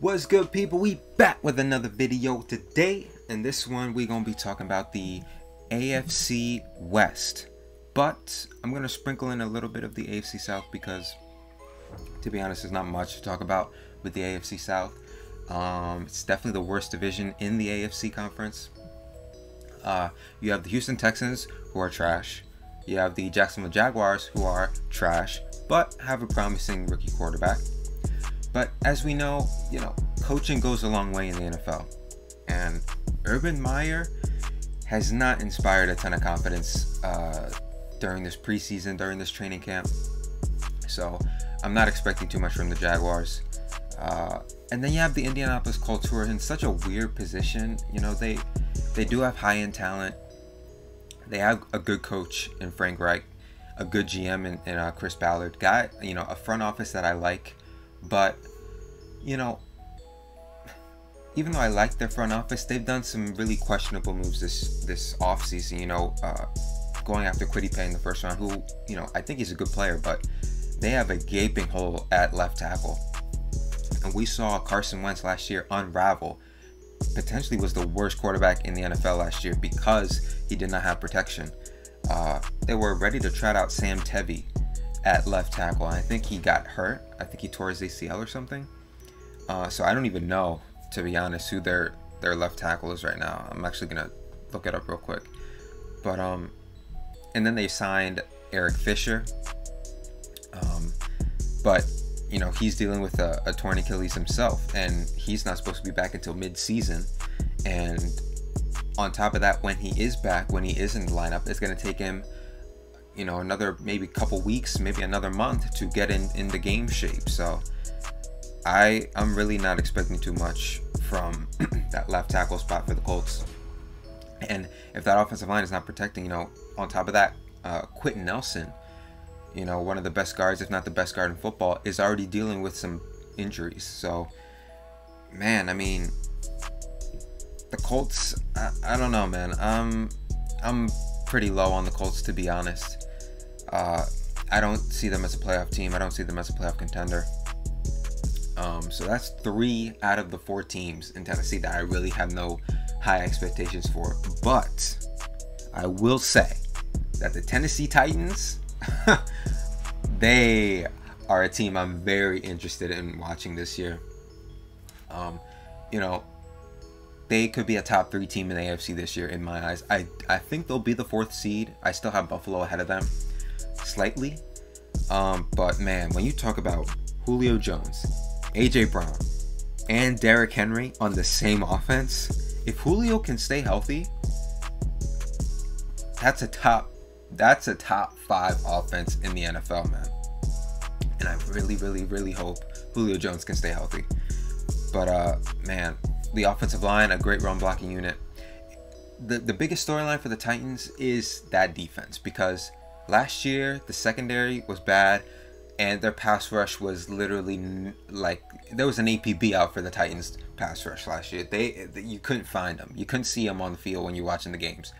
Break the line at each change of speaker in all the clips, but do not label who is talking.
What's good, people? We back with another video today. In this one, we're gonna be talking about the AFC West, but I'm gonna sprinkle in a little bit of the AFC South because, to be honest, there's not much to talk about with the AFC South. It's definitely the worst division in the AFC conference. You have the Houston Texans, who are trash. You have the Jacksonville Jaguars, who are trash, but have a promising rookie quarterback. But as we know, coaching goes a long way in the NFL. And Urban Meyer has not inspired a ton of confidence during this preseason, during this training camp. So I'm not expecting too much from the Jaguars. And then you have the Indianapolis Colts, who are in such a weird position. They do have high-end talent. They have a good coach in Frank Reich, a good GM in Chris Ballard. A front office that I like. But, even though I like their front office, they've done some really questionable moves this offseason. Going after Kwity Paye in the first round, who, I think he's a good player, but they have a gaping hole at left tackle. And we saw Carson Wentz last year unravel. Potentially was the worst quarterback in the NFL last year because he did not have protection. They were ready to trot out Sam Tevi at left tackle, and I think he got hurt. I think he tore his ACL or something. So I don't even know, to be honest, who their left tackle is right now. I'm actually gonna look it up real quick. But and then they signed Eric Fisher. But he's dealing with a torn Achilles himself, and he's not supposed to be back until mid-season. And on top of that, when he is back, when he is in the lineup, it's gonna take him another maybe couple weeks, maybe another month to get in the game shape. So I'm really not expecting too much from that left tackle spot for the Colts. And if that offensive line is not protecting, on top of that, Quentin Nelson, one of the best guards, if not the best guard in football, is already dealing with some injuries. So, man, the Colts, I don't know, man. I'm pretty low on the Colts, to be honest. I don't see them as a playoff team. I don't see them as a playoff contender. So that's 3 out of the 4 teams in Tennessee that I really have no high expectations for. But I will say that the Tennessee Titans, they are a team I'm very interested in watching this year. They could be a top 3 team in the AFC this year in my eyes. I think they'll be the 4th seed. I still have Buffalo ahead of them slightly. But man, when you talk about Julio Jones, AJ Brown, and Derrick Henry on the same offense, if Julio can stay healthy, that's a top 5 offense in the NFL, man. And I really, really, really hope Julio Jones can stay healthy. But man, the offensive line, a great run blocking unit. The biggest storyline for the Titans is that defense, because last year the secondary was bad and their pass rush was literally like there was an APB out for the Titans pass rush last year. You couldn't find them. You couldn't see them on the field when you're watching the games.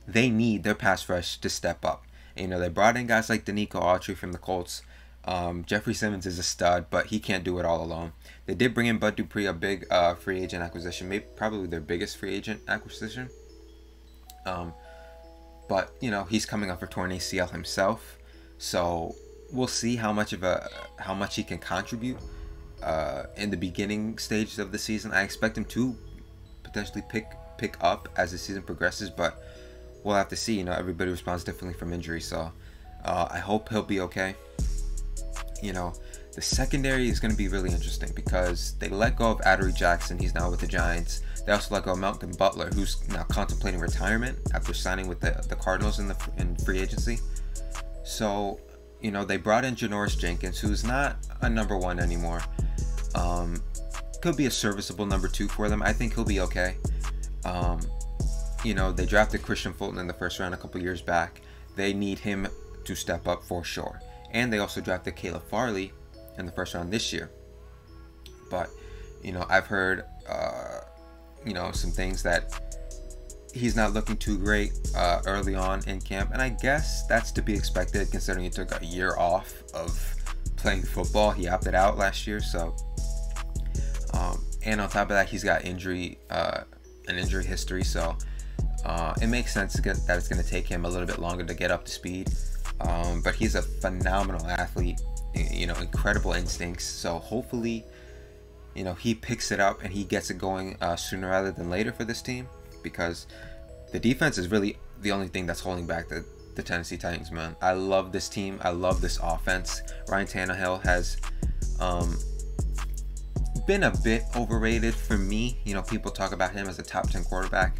They need their pass rush to step up. And, they brought in guys like Danico Autry from the Colts. Jeffrey Simmons is a stud, but he can't do it all alone. They did bring in Bud Dupree, a big free agent acquisition, probably their biggest free agent acquisition. But he's coming off a torn ACL himself, so we'll see how much he can contribute in the beginning stages of the season. I expect him to potentially pick up as the season progresses, but we'll have to see. Everybody responds differently from injury, so I hope he'll be okay. The secondary is going to be really interesting because they let go of Adoree Jackson. He's now with the Giants. They also let go of Malcolm Butler, who's now contemplating retirement after signing with the Cardinals in free agency. So, they brought in Janoris Jenkins, who's not a number 1 anymore. Could be a serviceable number 2 for them. I think he'll be okay. They drafted Christian Fulton in the first round a couple years back. They need him to step up for sure. And they also drafted Caleb Farley in the first round this year. But, I've heard, some things that he's not looking too great early on in camp. And I guess that's to be expected considering he took a year off of playing football. He opted out last year, so And on top of that, he's got an injury history, so it makes sense that it's going to take him a little bit longer to get up to speed. But he's a phenomenal athlete, incredible instincts. So hopefully, he picks it up and he gets it going sooner rather than later for this team, because the defense is really the only thing that's holding back the Tennessee Titans, man. I love this team. I love this offense. Ryan Tannehill has been a bit overrated for me. People talk about him as a top 10 quarterback.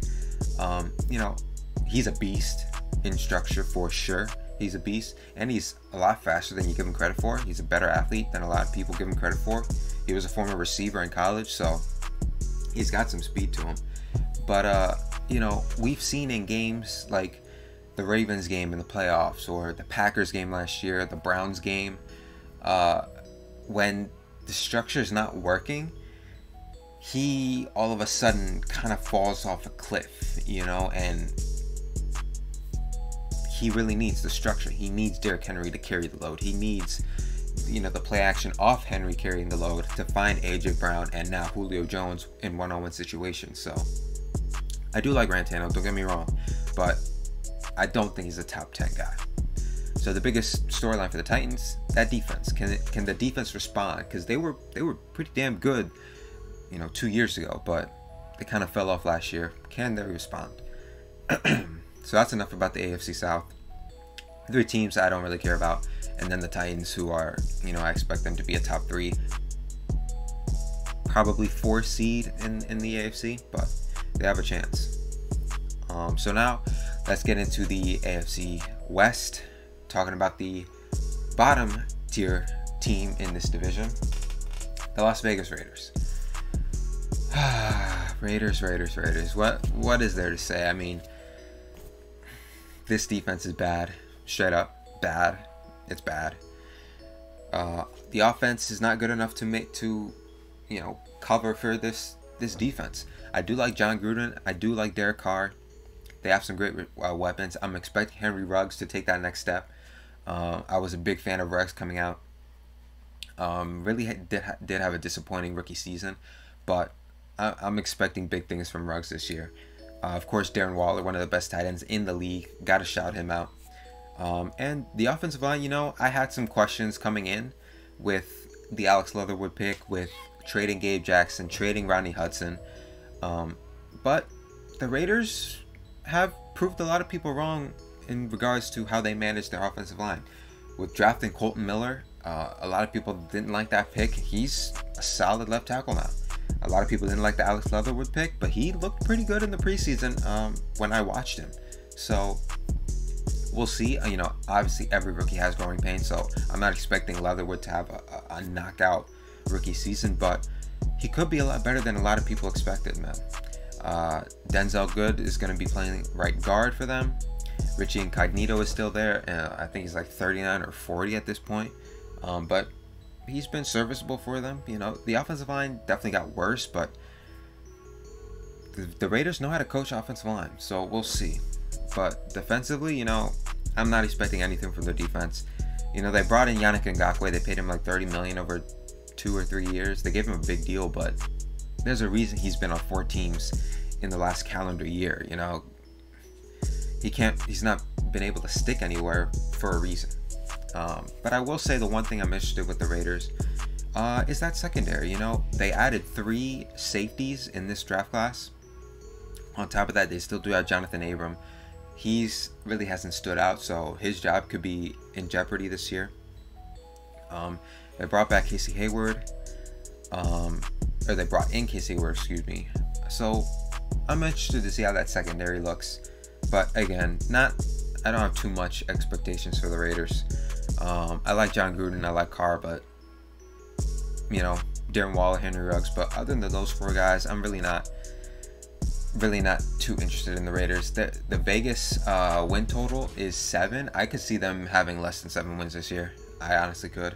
He's a beast in structure for sure. He's a beast, and he's a lot faster than you give him credit for. He's a better athlete than a lot of people give him credit for. He was a former receiver in college, so he's got some speed to him. But we've seen in games like the Ravens game in the playoffs, or the Packers game last year, the Browns game, when the structure is not working, he all of a sudden kind of falls off a cliff, and he really needs the structure. He needs Derrick Henry to carry the load. He needs, the play action off Henry carrying the load to find AJ Brown and now Julio Jones in one-on-one situations. So I do like Ryan Tannehill, don't get me wrong, but I don't think he's a top 10 guy. So the biggest storyline for the Titans, that defense. Can the defense respond? Because they were pretty damn good, 2 years ago, but they kind of fell off last year. Can they respond? So that's enough about the AFC South. 3 teams I don't really care about, and then the Titans, who are, I expect them to be a top 3, probably 4 seed in the AFC, but they have a chance. So now let's get into the AFC West, talking about the bottom tier team in this division, the Las Vegas Raiders. Raiders. What is there to say? I mean, this defense is bad, straight up bad. It's bad. The offense is not good enough to cover for this defense. I do like John Gruden. I do like Derek Carr. They have some great weapons. I'm expecting Henry Ruggs to take that next step. I was a big fan of Ruggs coming out. Really did have a disappointing rookie season, but I'm expecting big things from Ruggs this year. Of course, Darren Waller, one of the best tight ends in the league. Got to shout him out. And the offensive line, I had some questions coming in with the Alex Leatherwood pick, with trading Gabe Jackson, trading Rodney Hudson. But the Raiders have proved a lot of people wrong in regards to how they manage their offensive line. With drafting Colton Miller, a lot of people didn't like that pick. He's a solid left tackle now. A lot of people didn't like the Alex Leatherwood pick, but he looked pretty good in the preseason when I watched him. So we'll see. Obviously every rookie has growing pains, so I'm not expecting Leatherwood to have a knockout rookie season, but he could be a lot better than a lot of people expected, man. Denzel Good is going to be playing right guard for them. Richie Incognito is still there. I think he's like 39 or 40 at this point. But he's been serviceable for them. The offensive line definitely got worse, but the Raiders know how to coach offensive line, so we'll see. But defensively, I'm not expecting anything from their defense. They brought in Yannick Ngakoue. They paid him like $30 million over 2 or 3 years. They gave him a big deal, but there's a reason he's been on 4 teams in the last calendar year. He's not been able to stick anywhere for a reason. But I will say the one thing I'm interested with the Raiders is that secondary. They added 3 safeties in this draft class. On top of that, they still do have Jonathan Abram. He's really hasn't stood out, so his job could be in jeopardy this year. They brought back Casey Hayward, or they brought in Casey Hayward, excuse me. So I'm interested to see how that secondary looks. But again, I don't have too much expectations for the Raiders. I like John Gruden, I like Carr, but Darren Waller, Henry Ruggs. But other than those 4 guys, I'm really not too interested in the Raiders. The Vegas win total is 7. I could see them having less than 7 wins this year. I honestly could.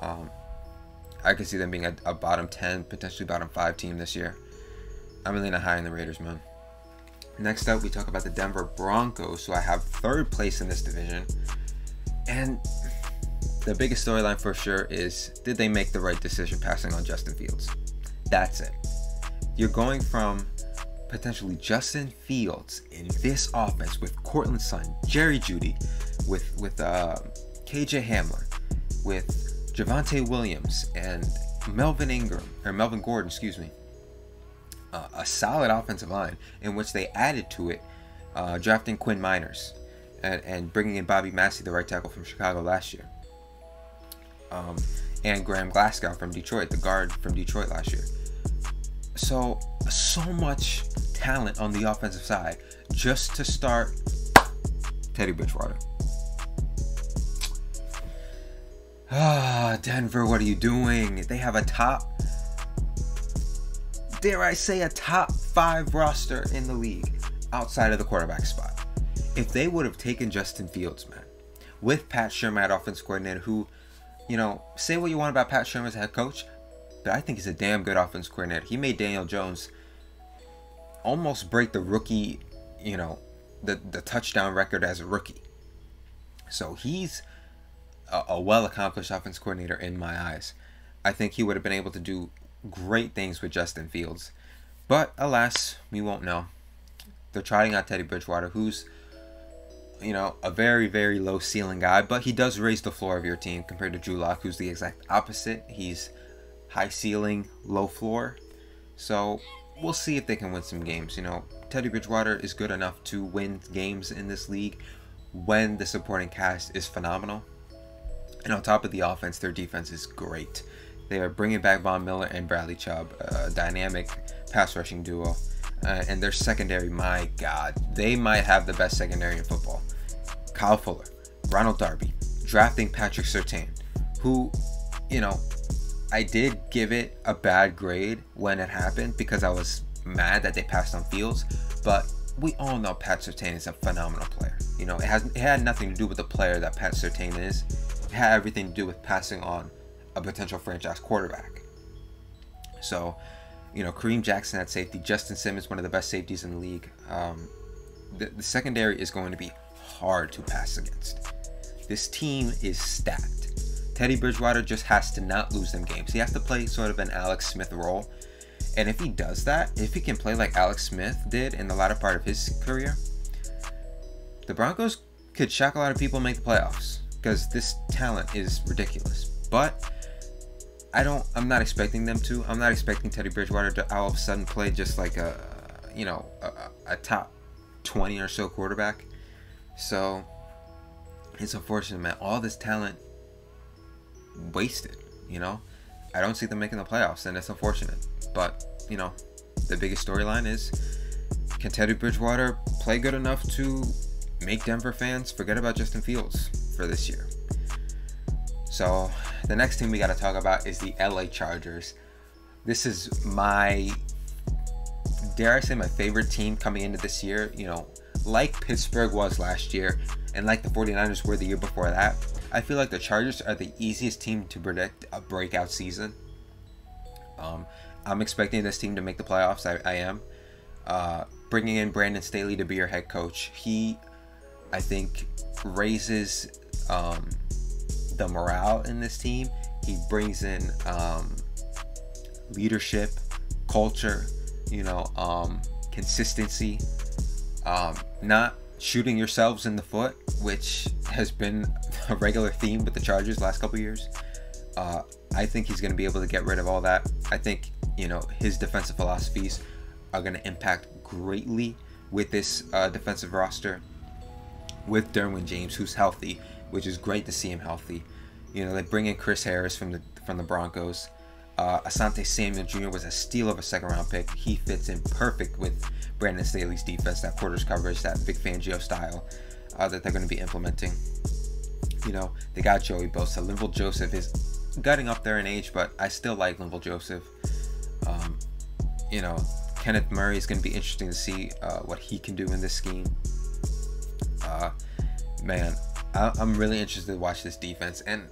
I could see them being a bottom 10, potentially bottom 5 team this year. I'm really not high on the Raiders, man. Next up, we talk about the Denver Broncos, who I have 3rd place in this division. And the biggest storyline for sure is, did they make the right decision passing on Justin Fields? That's it. You're going from potentially Justin Fields in this offense with Cortland Sutton, Jerry Jeudy, with KJ Hamler, with Javonte Williams and Melvin Gordon, excuse me. A solid offensive line in which they added to it, drafting Quinn Miners and bringing in Bobby Massey, the right tackle from Chicago last year, and Graham Glasgow from Detroit, the guard from Detroit last year. So much talent on the offensive side just to start Teddy Bridgewater. Denver, what are you doing? They have a top, dare I say, a top 5 roster in the league outside of the quarterback spot. If they would have taken Justin Fields, man, with Pat Shermer at offensive coordinator, who, you know, say what you want about Pat Shermer as a head coach, but I think he's a damn good offensive coordinator. He made Daniel Jones almost break the rookie, you know, the touchdown record as a rookie. So he's a well-accomplished offensive coordinator in my eyes. I think he would have been able to do great things with Justin Fields. But alas, we won't know. They're trotting out Teddy Bridgewater, who's, you know, a very, very low ceiling guy, but he does raise the floor of your team compared to Drew Lock, who's the exact opposite. He's high ceiling, low floor. So we'll see if they can win some games. You know, Teddy Bridgewater is good enough to win games in this league when the supporting cast is phenomenal. And on top of the offense, their defense is great. They are bringing back Von Miller and Bradley Chubb, a dynamic pass rushing duo. And their secondary, my God, they might have the best secondary in football. Kyle Fuller, Ronald Darby, drafting Patrick Surtain, who, you know, I did give it a bad grade when it happened because I was mad that they passed on Fields, but we all know Pat Surtain is a phenomenal player. You know, it had nothing to do with the player that Pat Surtain is. It had everything to do with passing on a potential franchise quarterback. So, you know, Kareem Jackson at safety, Justin Simmons, one of the best safeties in the league. The secondary is going to be hard to pass against. This team is stacked. Teddy Bridgewater just has to not lose them games. He has to play sort of an Alex Smith role. And if he does that, if he can play like Alex Smith did in the latter part of his career, the Broncos could shock a lot of people and make the playoffs because this talent is ridiculous. But I'm not expecting them to. I'm not expecting Teddy Bridgewater to all of a sudden play just like a top 20 or so quarterback. So it's unfortunate, man. All this talent wasted, you know. I don't see them making the playoffs, and it's unfortunate. But, you know, the biggest storyline is, can Teddy Bridgewater play good enough to make Denver fans forget about Justin Fields for this year? So the next team we got to talk about is the LA Chargers. This is my, dare I say, my favorite team coming into this year. You know, like Pittsburgh was last year and like the 49ers were the year before that, I feel like the Chargers are the easiest team to predict a breakout season. I'm expecting this team to make the playoffs. I am. Bringing in Brandon Staley to be your head coach, he, I think, raises the morale in this team. He brings in leadership, culture, you know, consistency, not shooting yourselves in the foot, which has been a regular theme with the Chargers the last couple of years. I think he's going to be able to get rid of all that. I think, you know, his defensive philosophies are going to impact greatly with this defensive roster. With Derwin James, who's healthy, which is great to see him healthy. You know, they bring in Chris Harris from the Broncos. Asante Samuel Jr. was a steal of a second-round pick. He fits in perfect with Brandon Staley's defense, that quarters coverage, that Vic Fangio style that they're going to be implementing. You know, they got Joey Bosa. Linval Joseph is gutting up there in age, but I still like Linval Joseph. You know, Kenneth Murray is going to be interesting to see what he can do in this scheme. Man, I'm really interested to watch this defense and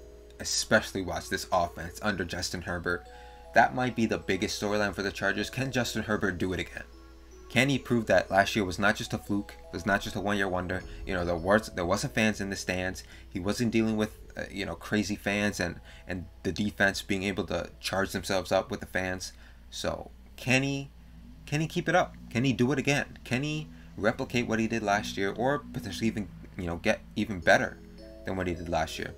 especially watch this offense under Justin Herbert. That might be the biggest storyline for the Chargers. Can Justin Herbert do it again? Can he prove that last year was not just a fluke, was not just a one-year wonder? You know, there wasn't fans in the stands. He wasn't dealing with you know, crazy fans and the defense being able to charge themselves up with the fans. So can he keep it up? Can he do it again? Can he replicate what he did last year, or potentially even, you know, get even better than what he did last year?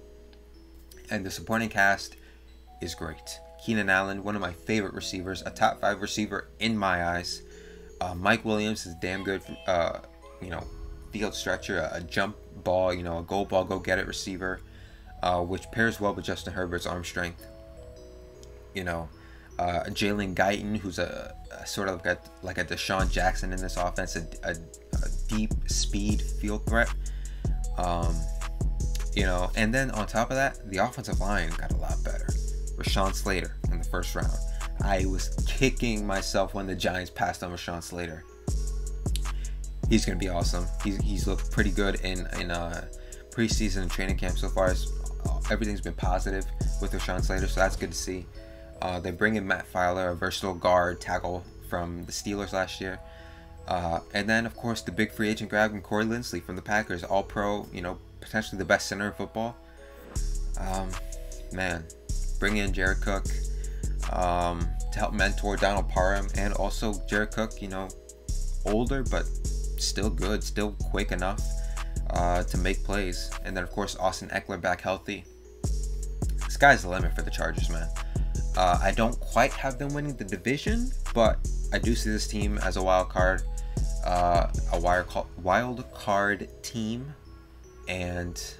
And the supporting cast is great. Keenan Allen, one of my favorite receivers, a top 5 receiver in my eyes. Mike Williams is damn good, you know, field stretcher, a jump ball, you know, a goal ball, go get it receiver, which pairs well with Justin Herbert's arm strength. You know, Jalen Guyton, who's a sort of like a Deshaun Jackson in this offense, a deep speed field threat. You know, and then on top of that, the offensive line got a lot better. Rashawn Slater in the first round. I was kicking myself when the Giants passed on Rashawn Slater. He's going to be awesome. He's looked pretty good in preseason and training camp so far. As everything's been positive with Rashawn Slater, so that's good to see. They bring in Matt Filer, a versatile guard tackle from the Steelers last year. And then, of course, the big free agent grab in Corey Linsley from the Packers, all-pro, you know, potentially the best center in football. Man, bring in Jared Cook to help mentor Donald Parham, and also Jared Cook, you know, older but still good, still quick enough to make plays. And then, of course, Austin Eckler back healthy. Sky's the limit for the Chargers, man. I don't quite have them winning the division, but I do see this team as a wild card team. And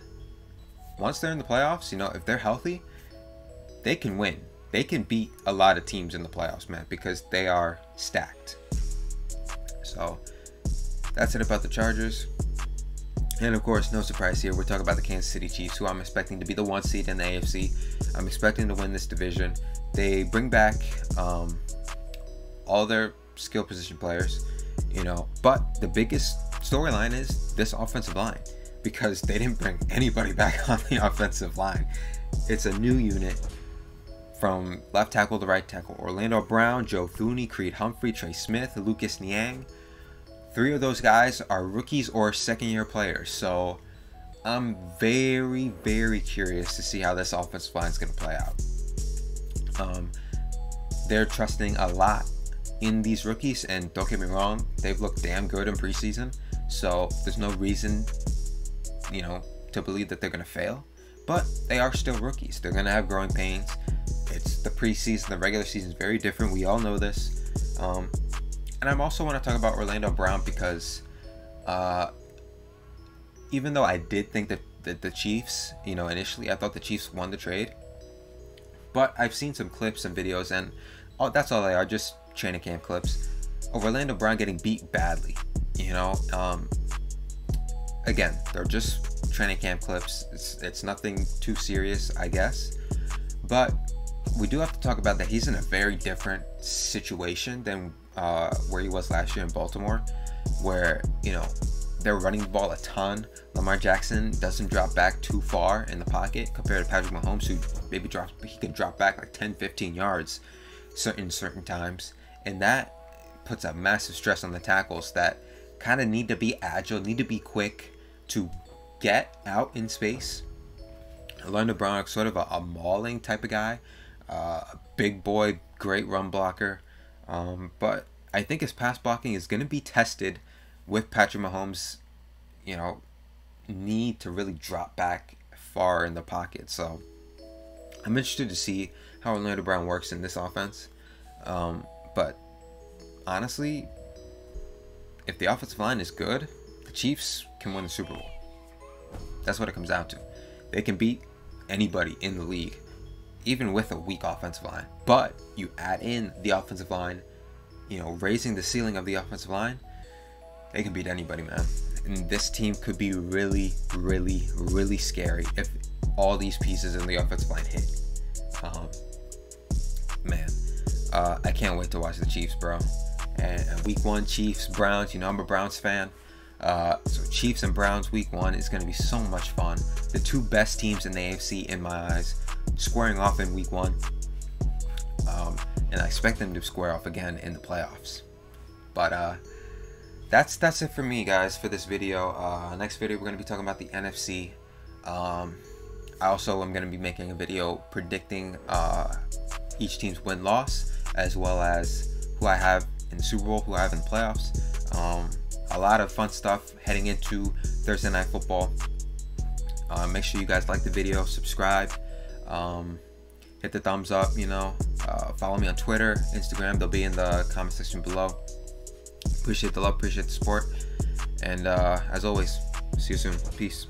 once they're in the playoffs, you know, if they're healthy, they can win. They can beat a lot of teams in the playoffs, man, because they are stacked. So that's it about the Chargers. And of course, no surprise here, we're talking about the Kansas City Chiefs, who I'm expecting to be the 1 seed in the AFC. I'm expecting to win this division. They bring back all their skill position players, you know, but the biggest storyline is this offensive line, because they didn't bring anybody back on the offensive line. It's a new unit from left tackle to right tackle. Orlando Brown, Joe Thuney, Creed Humphrey, Trey Smith, Lucas Niang. 3 of those guys are rookies or second-year players. So I'm very, very curious to see how this offensive line is going to play out. They're trusting a lot in these rookies, and don't get me wrong, they've looked damn good in preseason. So there's no reason, you know, to believe that they're going to fail. But they are still rookies. They're going to have growing pains. It's the preseason. The regular season is very different. We all know this. And I also want to talk about Orlando Brown, because even though I did think that the Chiefs, you know, initially I thought the Chiefs won the trade, but I've seen some clips and videos, and that's all they are, just training camp clips of Orlando Brown getting beat badly. You know, again, they're just training camp clips. It's nothing too serious, I guess. But we do have to talk about that he's in a very different situation than where he was last year in Baltimore, where, you know, they're running the ball a ton. Lamar Jackson doesn't drop back too far in the pocket compared to Patrick Mahomes, who maybe he can drop back like 10-15 yards in certain times, and that puts a massive stress on the tackles that kind of need to be agile, need to be quick to get out in space. Orlando Brown is sort of a mauling type of guy, a big boy, great run blocker, but I think his pass blocking is going to be tested with Patrick Mahomes', you know, need to really drop back far in the pocket. So I'm interested to see how Orlando Brown works in this offense. But honestly, if the offensive line is good, the Chiefs can win the Super Bowl. That's what it comes down to. They can beat anybody in the league, even with a weak offensive line. But you add in the offensive line, you know, raising the ceiling of the offensive line, they can beat anybody, man. And this team could be really, really, really scary if all these pieces in the offensive line hit. Man, I can't wait to watch the Chiefs, bro. And week 1, Chiefs, Browns. You know, I'm a Browns fan. So Chiefs and Browns week 1 is going to be so much fun. The 2 best teams in the AFC, in my eyes, squaring off in week 1. And I expect them to square off again in the playoffs. But that's it for me, guys, for this video. Next video, we're going to be talking about the NFC. I also am going to be making a video predicting each team's win-loss as well as who I have in the Super Bowl, who I have in the playoffs. A lot of fun stuff heading into Thursday Night Football. Make sure you guys like the video, subscribe, hit the thumbs up, follow me on Twitter, Instagram. They'll be in the comment section below. Appreciate the love, appreciate the support, and as always, see you soon. Peace.